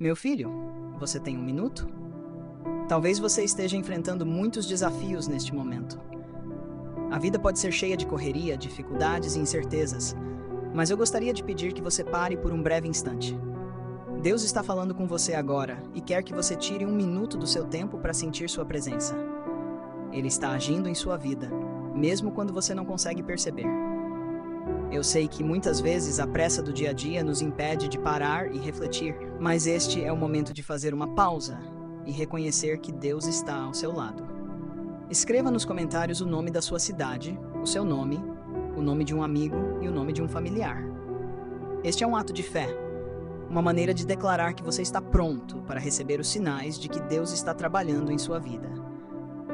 Meu filho, você tem um minuto? Talvez você esteja enfrentando muitos desafios neste momento. A vida pode ser cheia de correria, dificuldades e incertezas, mas eu gostaria de pedir que você pare por um breve instante. Deus está falando com você agora e quer que você tire um minuto do seu tempo para sentir sua presença. Ele está agindo em sua vida, mesmo quando você não consegue perceber. Eu sei que muitas vezes a pressa do dia a dia nos impede de parar e refletir, mas este é o momento de fazer uma pausa e reconhecer que Deus está ao seu lado. Escreva nos comentários o nome da sua cidade, o seu nome, o nome de um amigo e o nome de um familiar. Este é um ato de fé, uma maneira de declarar que você está pronto para receber os sinais de que Deus está trabalhando em sua vida.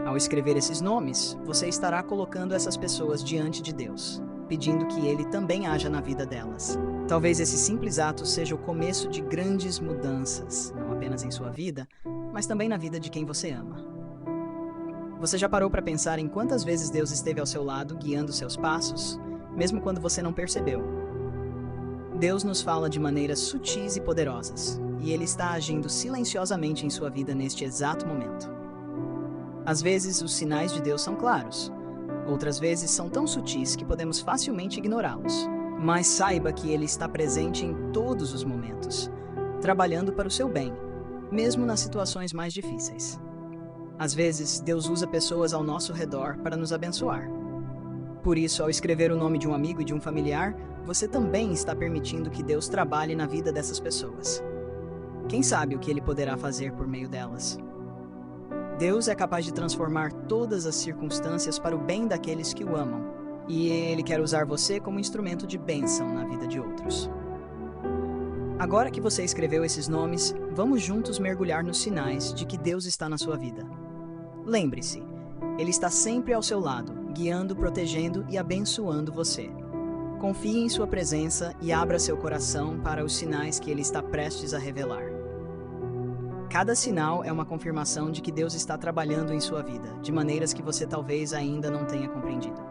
Ao escrever esses nomes, você estará colocando essas pessoas diante de Deus, pedindo que Ele também haja na vida delas. Talvez esse simples ato seja o começo de grandes mudanças, não apenas em sua vida, mas também na vida de quem você ama. Você já parou para pensar em quantas vezes Deus esteve ao seu lado, guiando seus passos, mesmo quando você não percebeu? Deus nos fala de maneiras sutis e poderosas, e Ele está agindo silenciosamente em sua vida neste exato momento. Às vezes, os sinais de Deus são claros. Outras vezes são tão sutis que podemos facilmente ignorá-los. Mas saiba que Ele está presente em todos os momentos, trabalhando para o seu bem, mesmo nas situações mais difíceis. Às vezes, Deus usa pessoas ao nosso redor para nos abençoar. Por isso, ao escrever o nome de um amigo e de um familiar, você também está permitindo que Deus trabalhe na vida dessas pessoas. Quem sabe o que Ele poderá fazer por meio delas? Deus é capaz de transformar todas as circunstâncias para o bem daqueles que o amam, e Ele quer usar você como instrumento de bênção na vida de outros. Agora que você escreveu esses nomes, vamos juntos mergulhar nos sinais de que Deus está na sua vida. Lembre-se, Ele está sempre ao seu lado, guiando, protegendo e abençoando você. Confie em sua presença e abra seu coração para os sinais que Ele está prestes a revelar. Cada sinal é uma confirmação de que Deus está trabalhando em sua vida, de maneiras que você talvez ainda não tenha compreendido.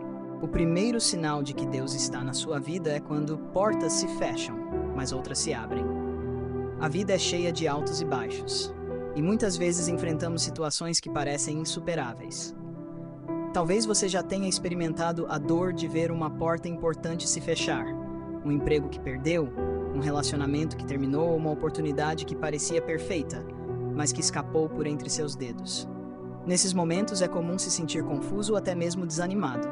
O primeiro sinal de que Deus está na sua vida é quando portas se fecham, mas outras se abrem. A vida é cheia de altos e baixos, e muitas vezes enfrentamos situações que parecem insuperáveis. Talvez você já tenha experimentado a dor de ver uma porta importante se fechar, um emprego que perdeu, um relacionamento que terminou, uma oportunidade que parecia perfeita, mas que escapou por entre seus dedos. Nesses momentos é comum se sentir confuso ou até mesmo desanimado,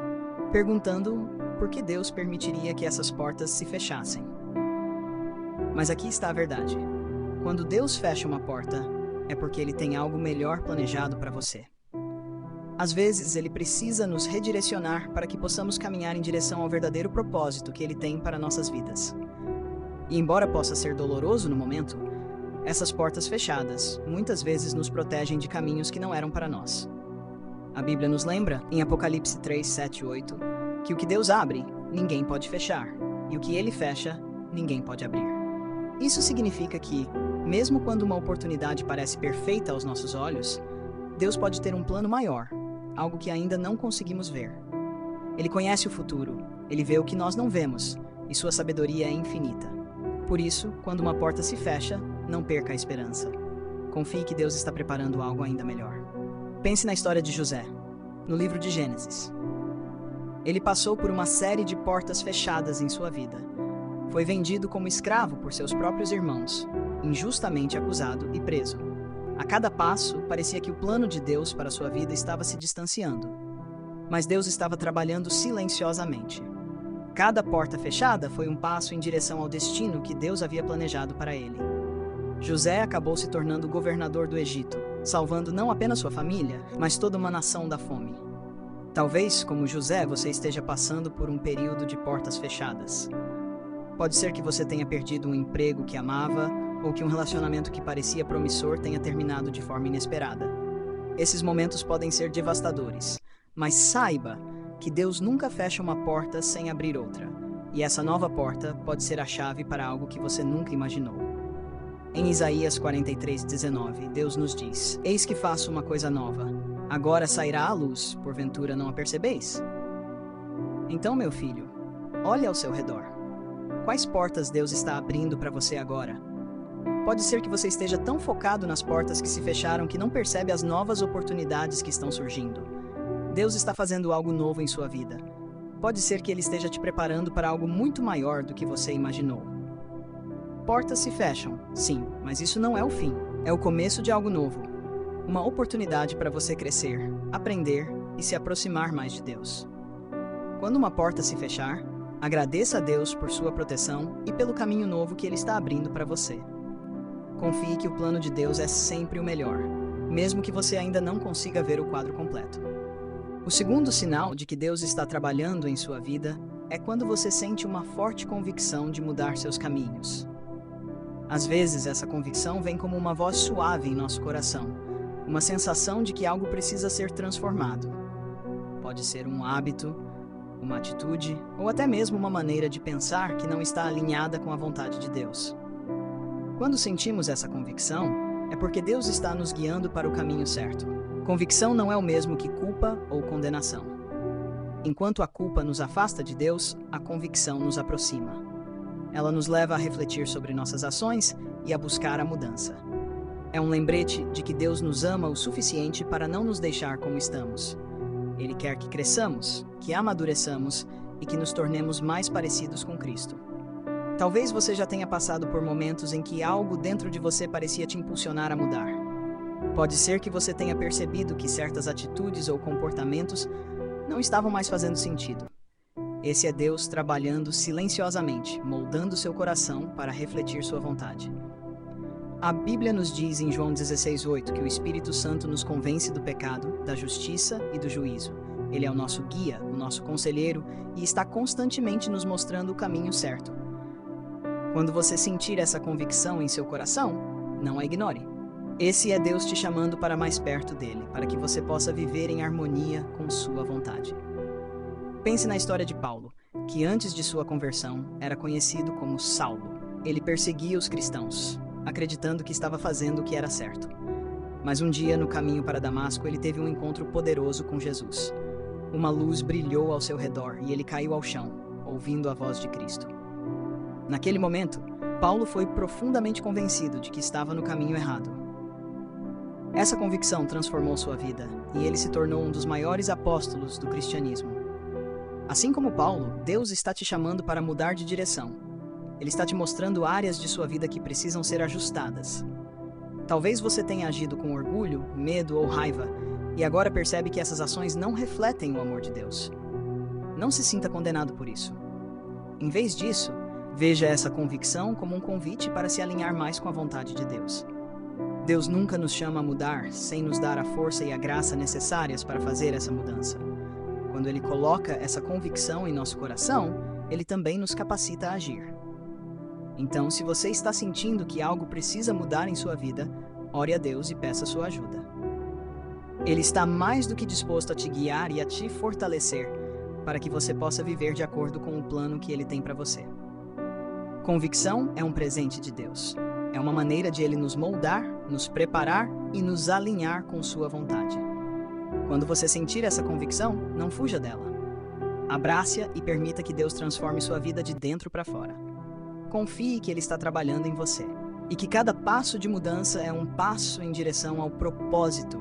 perguntando por que Deus permitiria que essas portas se fechassem. Mas aqui está a verdade. Quando Deus fecha uma porta, é porque Ele tem algo melhor planejado para você. Às vezes, Ele precisa nos redirecionar para que possamos caminhar em direção ao verdadeiro propósito que Ele tem para nossas vidas. E embora possa ser doloroso no momento, essas portas fechadas muitas vezes nos protegem de caminhos que não eram para nós. A Bíblia nos lembra, em Apocalipse 3, 7 e 8, que o que Deus abre, ninguém pode fechar, e o que Ele fecha, ninguém pode abrir. Isso significa que, mesmo quando uma oportunidade parece perfeita aos nossos olhos, Deus pode ter um plano maior, algo que ainda não conseguimos ver. Ele conhece o futuro, Ele vê o que nós não vemos, e sua sabedoria é infinita. Por isso, quando uma porta se fecha, não perca a esperança. Confie que Deus está preparando algo ainda melhor. Pense na história de José, no livro de Gênesis. Ele passou por uma série de portas fechadas em sua vida. Foi vendido como escravo por seus próprios irmãos, injustamente acusado e preso. A cada passo, parecia que o plano de Deus para sua vida estava se distanciando. Mas Deus estava trabalhando silenciosamente. Cada porta fechada foi um passo em direção ao destino que Deus havia planejado para ele. José acabou se tornando governador do Egito, salvando não apenas sua família, mas toda uma nação da fome. Talvez, como José, você esteja passando por um período de portas fechadas. Pode ser que você tenha perdido um emprego que amava, ou que um relacionamento que parecia promissor tenha terminado de forma inesperada. Esses momentos podem ser devastadores, mas saiba que Deus nunca fecha uma porta sem abrir outra, e essa nova porta pode ser a chave para algo que você nunca imaginou. Em Isaías 43:19, Deus nos diz: Eis que faço uma coisa nova. Agora sairá à luz, porventura não a percebeis? Então, meu filho, olhe ao seu redor. Quais portas Deus está abrindo para você agora? Pode ser que você esteja tão focado nas portas que se fecharam que não percebe as novas oportunidades que estão surgindo. Deus está fazendo algo novo em sua vida. Pode ser que Ele esteja te preparando para algo muito maior do que você imaginou. Portas se fecham, sim, mas isso não é o fim. É o começo de algo novo. Uma oportunidade para você crescer, aprender e se aproximar mais de Deus. Quando uma porta se fechar, agradeça a Deus por sua proteção e pelo caminho novo que Ele está abrindo para você. Confie que o plano de Deus é sempre o melhor, mesmo que você ainda não consiga ver o quadro completo. O segundo sinal de que Deus está trabalhando em sua vida é quando você sente uma forte convicção de mudar seus caminhos. Às vezes, essa convicção vem como uma voz suave em nosso coração, uma sensação de que algo precisa ser transformado. Pode ser um hábito, uma atitude ou até mesmo uma maneira de pensar que não está alinhada com a vontade de Deus. Quando sentimos essa convicção, é porque Deus está nos guiando para o caminho certo. Convicção não é o mesmo que culpa ou condenação. Enquanto a culpa nos afasta de Deus, a convicção nos aproxima. Ela nos leva a refletir sobre nossas ações e a buscar a mudança. É um lembrete de que Deus nos ama o suficiente para não nos deixar como estamos. Ele quer que cresçamos, que amadureçamos e que nos tornemos mais parecidos com Cristo. Talvez você já tenha passado por momentos em que algo dentro de você parecia te impulsionar a mudar. Pode ser que você tenha percebido que certas atitudes ou comportamentos não estavam mais fazendo sentido. Esse é Deus trabalhando silenciosamente, moldando seu coração para refletir sua vontade. A Bíblia nos diz em João 16:8 que o Espírito Santo nos convence do pecado, da justiça e do juízo. Ele é o nosso guia, o nosso conselheiro e está constantemente nos mostrando o caminho certo. Quando você sentir essa convicção em seu coração, não a ignore. Esse é Deus te chamando para mais perto dele, para que você possa viver em harmonia com sua vontade. Pense na história de Paulo, que antes de sua conversão era conhecido como Saulo. Ele perseguia os cristãos, acreditando que estava fazendo o que era certo. Mas um dia, no caminho para Damasco, ele teve um encontro poderoso com Jesus. Uma luz brilhou ao seu redor e ele caiu ao chão, ouvindo a voz de Cristo. Naquele momento, Paulo foi profundamente convencido de que estava no caminho errado. Essa convicção transformou sua vida e ele se tornou um dos maiores apóstolos do cristianismo. Assim como Paulo, Deus está te chamando para mudar de direção. Ele está te mostrando áreas de sua vida que precisam ser ajustadas. Talvez você tenha agido com orgulho, medo ou raiva e agora percebe que essas ações não refletem o amor de Deus. Não se sinta condenado por isso. Em vez disso, veja essa convicção como um convite para se alinhar mais com a vontade de Deus. Deus nunca nos chama a mudar sem nos dar a força e a graça necessárias para fazer essa mudança. Quando Ele coloca essa convicção em nosso coração, Ele também nos capacita a agir. Então, se você está sentindo que algo precisa mudar em sua vida, ore a Deus e peça sua ajuda. Ele está mais do que disposto a te guiar e a te fortalecer para que você possa viver de acordo com o plano que Ele tem para você. Convicção é um presente de Deus. É uma maneira de Ele nos moldar, nos preparar e nos alinhar com sua vontade. Quando você sentir essa convicção, não fuja dela. Abrace-a e permita que Deus transforme sua vida de dentro para fora. Confie que Ele está trabalhando em você e que cada passo de mudança é um passo em direção ao propósito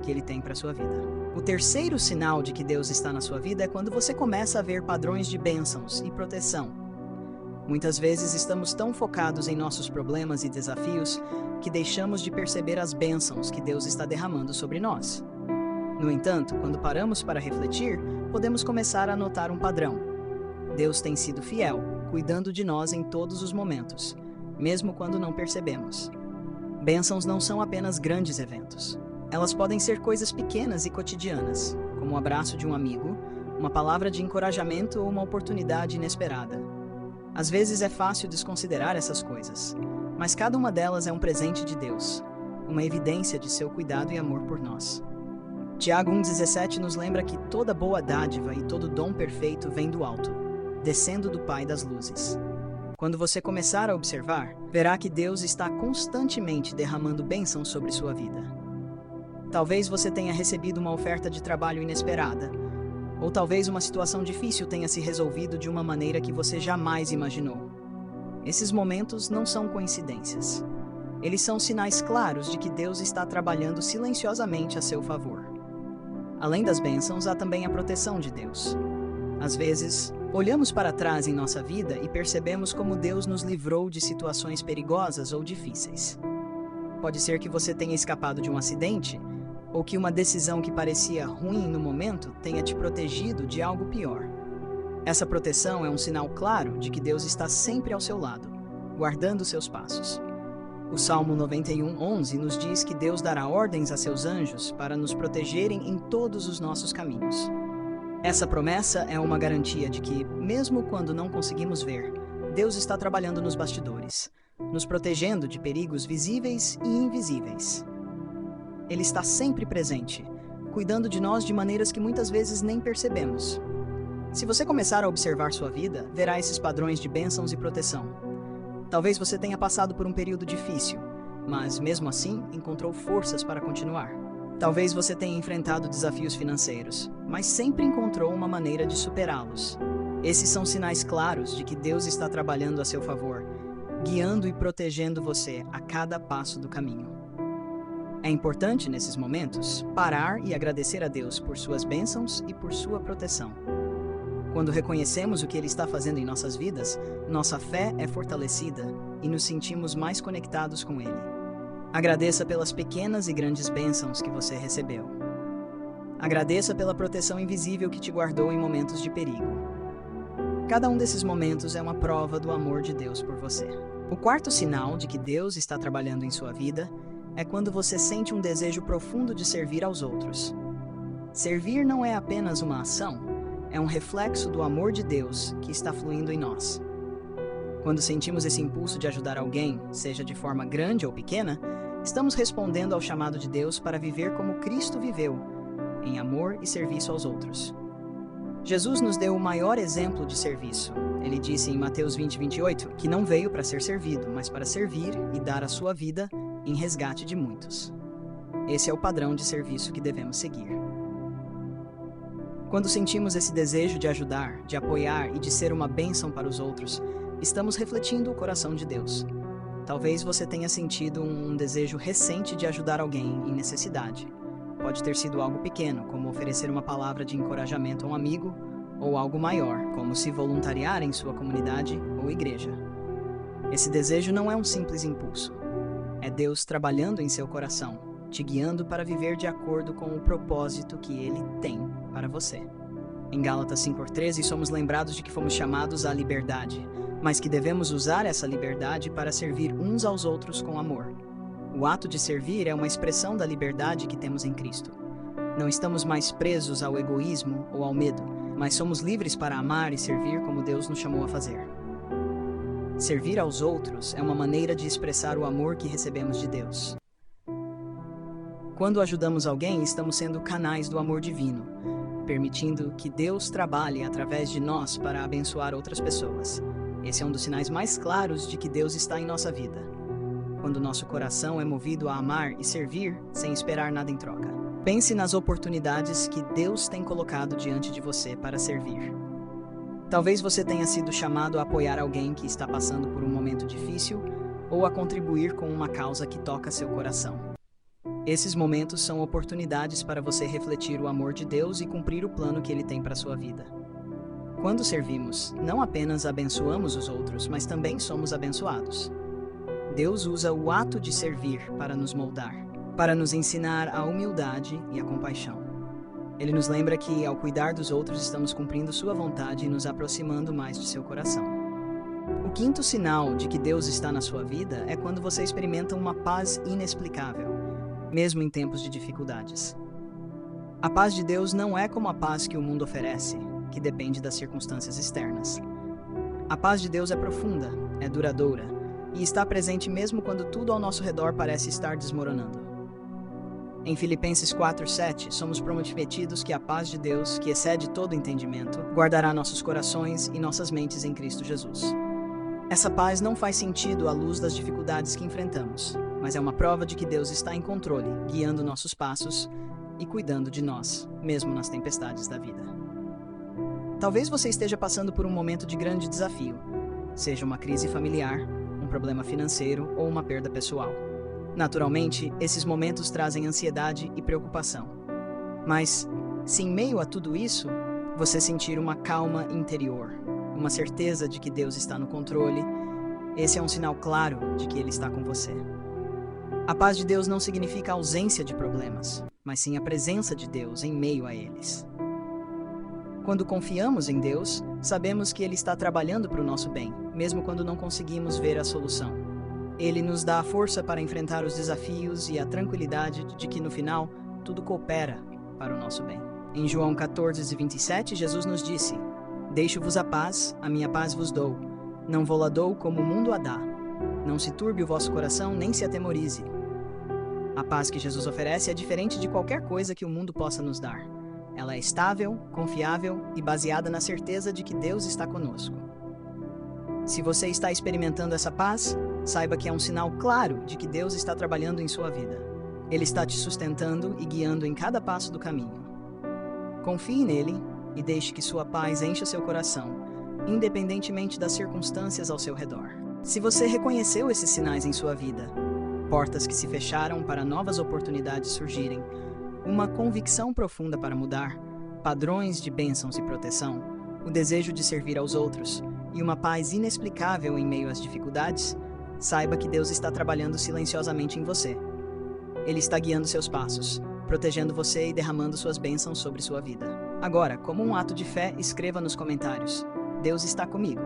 que Ele tem para sua vida. O terceiro sinal de que Deus está na sua vida é quando você começa a ver padrões de bênçãos e proteção. Muitas vezes estamos tão focados em nossos problemas e desafios que deixamos de perceber as bênçãos que Deus está derramando sobre nós. No entanto, quando paramos para refletir, podemos começar a notar um padrão. Deus tem sido fiel, cuidando de nós em todos os momentos, mesmo quando não percebemos. Bênçãos não são apenas grandes eventos. Elas podem ser coisas pequenas e cotidianas, como o abraço de um amigo, uma palavra de encorajamento ou uma oportunidade inesperada. Às vezes é fácil desconsiderar essas coisas, mas cada uma delas é um presente de Deus, uma evidência de seu cuidado e amor por nós. Tiago 1,17 nos lembra que toda boa dádiva e todo dom perfeito vem do alto, descendo do Pai das luzes. Quando você começar a observar, verá que Deus está constantemente derramando bênçãos sobre sua vida. Talvez você tenha recebido uma oferta de trabalho inesperada, ou talvez uma situação difícil tenha se resolvido de uma maneira que você jamais imaginou. Esses momentos não são coincidências. Eles são sinais claros de que Deus está trabalhando silenciosamente a seu favor. Além das bênçãos, há também a proteção de Deus. Às vezes, olhamos para trás em nossa vida e percebemos como Deus nos livrou de situações perigosas ou difíceis. Pode ser que você tenha escapado de um acidente, ou que uma decisão que parecia ruim no momento tenha te protegido de algo pior. Essa proteção é um sinal claro de que Deus está sempre ao seu lado, guardando seus passos. O Salmo 91:11 nos diz que Deus dará ordens a seus anjos para nos protegerem em todos os nossos caminhos. Essa promessa é uma garantia de que, mesmo quando não conseguimos ver, Deus está trabalhando nos bastidores, nos protegendo de perigos visíveis e invisíveis. Ele está sempre presente, cuidando de nós de maneiras que muitas vezes nem percebemos. Se você começar a observar sua vida, verá esses padrões de bênçãos e proteção. Talvez você tenha passado por um período difícil, mas mesmo assim encontrou forças para continuar. Talvez você tenha enfrentado desafios financeiros, mas sempre encontrou uma maneira de superá-los. Esses são sinais claros de que Deus está trabalhando a seu favor, guiando e protegendo você a cada passo do caminho. É importante, nesses momentos, parar e agradecer a Deus por suas bênçãos e por sua proteção. Quando reconhecemos o que Ele está fazendo em nossas vidas, nossa fé é fortalecida e nos sentimos mais conectados com Ele. Agradeça pelas pequenas e grandes bênçãos que você recebeu. Agradeça pela proteção invisível que te guardou em momentos de perigo. Cada um desses momentos é uma prova do amor de Deus por você. O quarto sinal de que Deus está trabalhando em sua vida é quando você sente um desejo profundo de servir aos outros. Servir não é apenas uma ação, é um reflexo do amor de Deus que está fluindo em nós. Quando sentimos esse impulso de ajudar alguém, seja de forma grande ou pequena, estamos respondendo ao chamado de Deus para viver como Cristo viveu, em amor e serviço aos outros. Jesus nos deu o maior exemplo de serviço. Ele disse em Mateus 20:28 que não veio para ser servido, mas para servir e dar a sua vida em resgate de muitos. Esse é o padrão de serviço que devemos seguir. Quando sentimos esse desejo de ajudar, de apoiar e de ser uma bênção para os outros, estamos refletindo o coração de Deus. Talvez você tenha sentido um desejo recente de ajudar alguém em necessidade. Pode ter sido algo pequeno, como oferecer uma palavra de encorajamento a um amigo, ou algo maior, como se voluntariar em sua comunidade ou igreja. Esse desejo não é um simples impulso. É Deus trabalhando em seu coração, te guiando para viver de acordo com o propósito que Ele tem para você. Em Gálatas 5:13, somos lembrados de que fomos chamados à liberdade, mas que devemos usar essa liberdade para servir uns aos outros com amor. O ato de servir é uma expressão da liberdade que temos em Cristo. Não estamos mais presos ao egoísmo ou ao medo, mas somos livres para amar e servir como Deus nos chamou a fazer. Servir aos outros é uma maneira de expressar o amor que recebemos de Deus. Quando ajudamos alguém, estamos sendo canais do amor divino, permitindo que Deus trabalhe através de nós para abençoar outras pessoas. Esse é um dos sinais mais claros de que Deus está em nossa vida. Quando nosso coração é movido a amar e servir sem esperar nada em troca. Pense nas oportunidades que Deus tem colocado diante de você para servir. Talvez você tenha sido chamado a apoiar alguém que está passando por um momento difícil ou a contribuir com uma causa que toca seu coração. Esses momentos são oportunidades para você refletir o amor de Deus e cumprir o plano que Ele tem para a sua vida. Quando servimos, não apenas abençoamos os outros, mas também somos abençoados. Deus usa o ato de servir para nos moldar, para nos ensinar a humildade e a compaixão. Ele nos lembra que, ao cuidar dos outros, estamos cumprindo sua vontade e nos aproximando mais de seu coração. O quinto sinal de que Deus está na sua vida é quando você experimenta uma paz inexplicável, mesmo em tempos de dificuldades. A paz de Deus não é como a paz que o mundo oferece, que depende das circunstâncias externas. A paz de Deus é profunda, é duradoura, e está presente mesmo quando tudo ao nosso redor parece estar desmoronando. Em Filipenses 4:7, somos prometidos que a paz de Deus, que excede todo entendimento, guardará nossos corações e nossas mentes em Cristo Jesus. Essa paz não faz sentido à luz das dificuldades que enfrentamos, mas é uma prova de que Deus está em controle, guiando nossos passos e cuidando de nós, mesmo nas tempestades da vida. Talvez você esteja passando por um momento de grande desafio, seja uma crise familiar, um problema financeiro ou uma perda pessoal. Naturalmente, esses momentos trazem ansiedade e preocupação. Mas, se em meio a tudo isso, você sentir uma calma interior, uma certeza de que Deus está no controle, esse é um sinal claro de que Ele está com você. A paz de Deus não significa a ausência de problemas, mas sim a presença de Deus em meio a eles. Quando confiamos em Deus, sabemos que Ele está trabalhando para o nosso bem, mesmo quando não conseguimos ver a solução. Ele nos dá a força para enfrentar os desafios e a tranquilidade de que, no final, tudo coopera para o nosso bem. Em João 14:27, Jesus nos disse: Deixo-vos a minha paz vos dou. Não vou-la dou como o mundo a dá. Não se turbe o vosso coração, nem se atemorize. A paz que Jesus oferece é diferente de qualquer coisa que o mundo possa nos dar. Ela é estável, confiável e baseada na certeza de que Deus está conosco. Se você está experimentando essa paz, saiba que é um sinal claro de que Deus está trabalhando em sua vida. Ele está te sustentando e guiando em cada passo do caminho. Confie nele e deixe que sua paz encha seu coração, independentemente das circunstâncias ao seu redor. Se você reconheceu esses sinais em sua vida, portas que se fecharam para novas oportunidades surgirem, uma convicção profunda para mudar, padrões de bênçãos e proteção, o desejo de servir aos outros e uma paz inexplicável em meio às dificuldades, saiba que Deus está trabalhando silenciosamente em você. Ele está guiando seus passos, protegendo você e derramando suas bênçãos sobre sua vida. Agora, como um ato de fé, escreva nos comentários: Deus está comigo.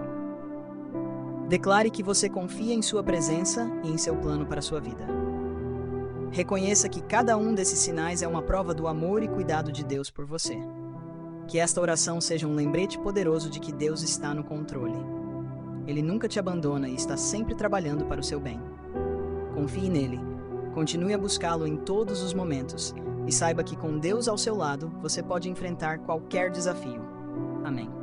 Declare que você confia em sua presença e em seu plano para sua vida. Reconheça que cada um desses sinais é uma prova do amor e cuidado de Deus por você. Que esta oração seja um lembrete poderoso de que Deus está no controle. Ele nunca te abandona e está sempre trabalhando para o seu bem. Confie nele, continue a buscá-lo em todos os momentos e saiba que com Deus ao seu lado, você pode enfrentar qualquer desafio. Amém.